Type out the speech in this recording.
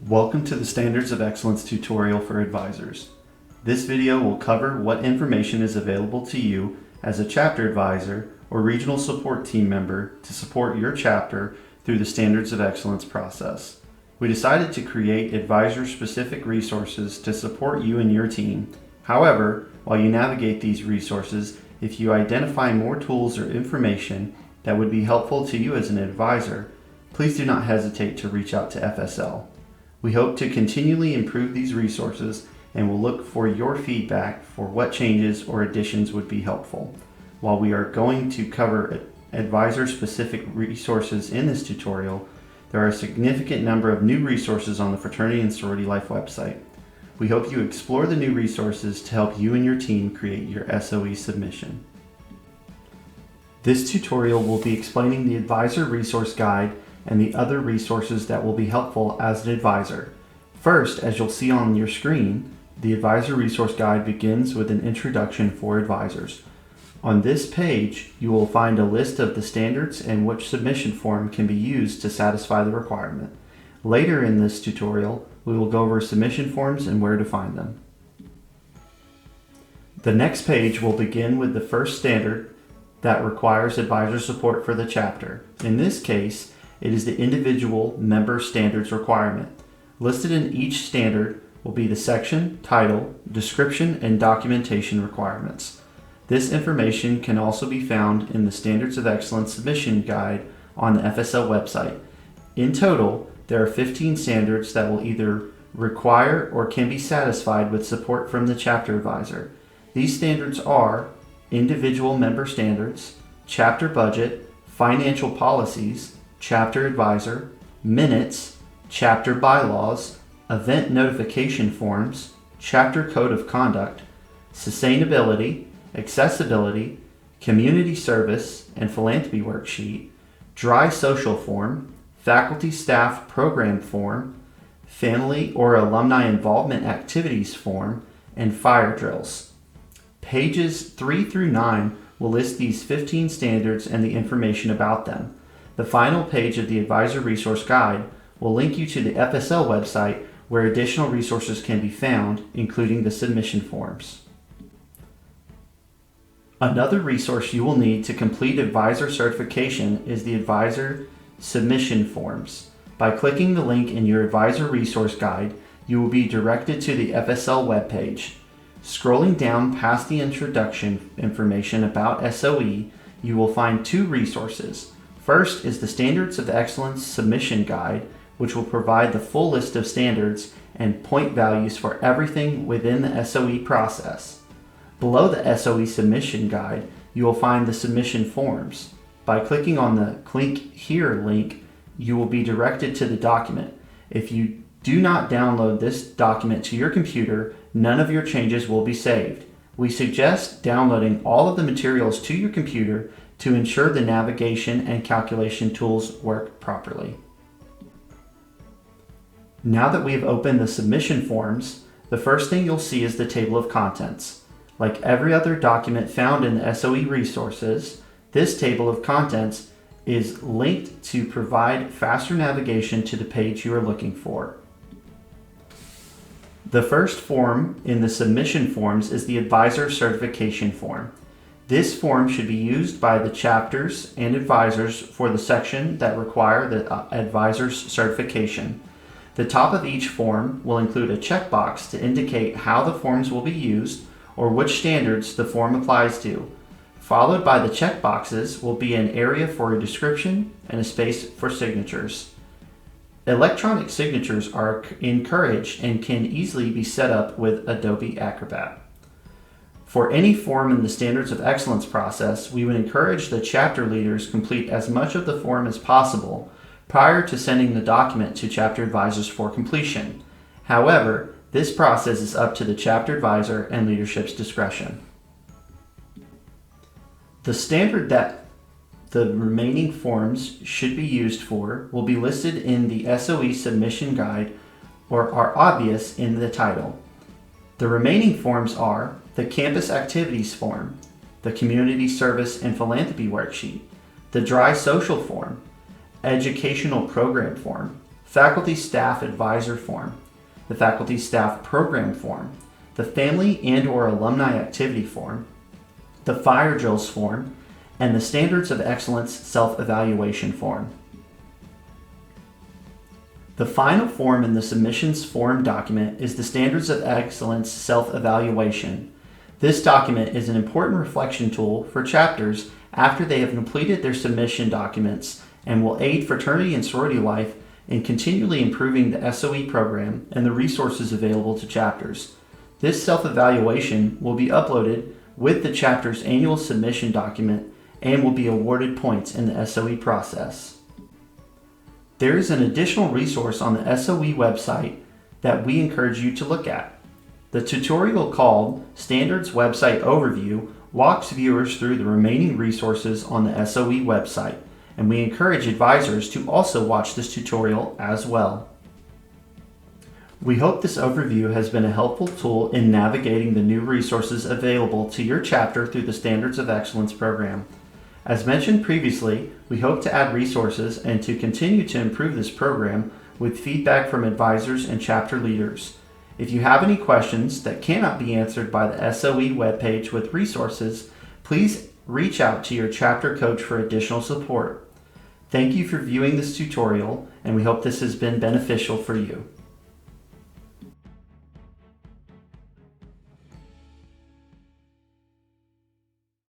Welcome to the Standards of Excellence tutorial for advisors. This video will cover what information is available to you as a chapter advisor or regional support team member to support your chapter through the Standards of Excellence process. We decided to create advisor-specific resources to support you and your team. However, while you navigate these resources, if you identify more tools or information that would be helpful to you as an advisor, please do not hesitate to reach out to FSL. We hope to continually improve these resources and will look for your feedback for what changes or additions would be helpful. While we are going to cover advisor-specific resources in this tutorial, there are a significant number of new resources on the Fraternity and Sorority Life website. We hope you explore the new resources to help you and your team create your SOE submission. This tutorial will be explaining the Advisor Resource Guide and the other resources that will be helpful as an advisor. First, as you'll see on your screen, the Advisor Resource Guide begins with an introduction for advisors. On this page, you will find a list of the standards and which submission form can be used to satisfy the requirement. Later in this tutorial, we will go over submission forms and where to find them. The next page will begin with the first standard that requires advisor support for the chapter. In this case, it is the individual member standards requirement. Listed in each standard will be the section, title, description, and documentation requirements. This information can also be found in the Standards of Excellence Submission Guide on the FSL website. In total, there are 15 standards that will either require or can be satisfied with support from the chapter advisor. These standards are individual member standards, chapter budget, financial policies, chapter advisor, minutes, chapter bylaws, event notification forms, chapter code of conduct, sustainability, accessibility, community service and philanthropy worksheet, dry social form, faculty staff program form, family or alumni involvement activities form, and fire drills. Pages 3 through 9 will list these 15 standards and the information about them. The final page of the Advisor Resource Guide will link you to the FSL website where additional resources can be found, including the submission forms. Another resource you will need to complete advisor certification is the Advisor Submission Forms. By clicking the link in your Advisor Resource Guide, you will be directed to the FSL webpage. Scrolling down past the introduction information about SOE, you will find two resources. First is the Standards of Excellence Submission Guide, which will provide the full list of standards and point values for everything within the SOE process. Below the SOE Submission Guide, you will find the submission forms. By clicking on the Click Here link, you will be directed to the document. If you do not download this document to your computer, none of your changes will be saved. We suggest downloading all of the materials to your computer to ensure the navigation and calculation tools work properly. Now that we have opened the submission forms, the first thing you'll see is the table of contents. Like every other document found in the SOE resources, this table of contents is linked to provide faster navigation to the page you are looking for. The first form in the submission forms is the Advisor Certification Form. This form should be used by the chapters and advisors for the section that require the advisor's certification. The top of each form will include a checkbox to indicate how the forms will be used or which standards the form applies to. Followed by the checkboxes will be an area for a description and a space for signatures. Electronic signatures are encouraged and can easily be set up with Adobe Acrobat. For any form in the Standards of Excellence process, we would encourage the chapter leaders complete as much of the form as possible prior to sending the document to chapter advisors for completion. However, this process is up to the chapter advisor and leadership's discretion. The standard that the remaining forms should be used for will be listed in the SOE Submission Guide or are obvious in the title. The remaining forms are the Campus Activities Form, the Community Service and Philanthropy Worksheet, the Dry Social Form, Educational Program Form, faculty staff advisor form, the faculty staff program form, the family and/or alumni activity form, the fire drills form, and the Standards of Excellence self-evaluation form. The final form in the submissions form document is the Standards of Excellence self-evaluation. This document is an important reflection tool for chapters after they have completed their submission documents and will aid fraternity and sorority life in continually improving the SOE program and the resources available to chapters. This self-evaluation will be uploaded with the chapter's annual submission document and will be awarded points in the SOE process. There is an additional resource on the SOE website that we encourage you to look at. The tutorial called Standards Website Overview walks viewers through the remaining resources on the SOE website, and we encourage advisors to also watch this tutorial as well. We hope this overview has been a helpful tool in navigating the new resources available to your chapter through the Standards of Excellence program. As mentioned previously, we hope to add resources and to continue to improve this program with feedback from advisors and chapter leaders. If you have any questions that cannot be answered by the SOE webpage with resources, please reach out to your chapter coach for additional support. Thank you for viewing this tutorial, and we hope this has been beneficial for you.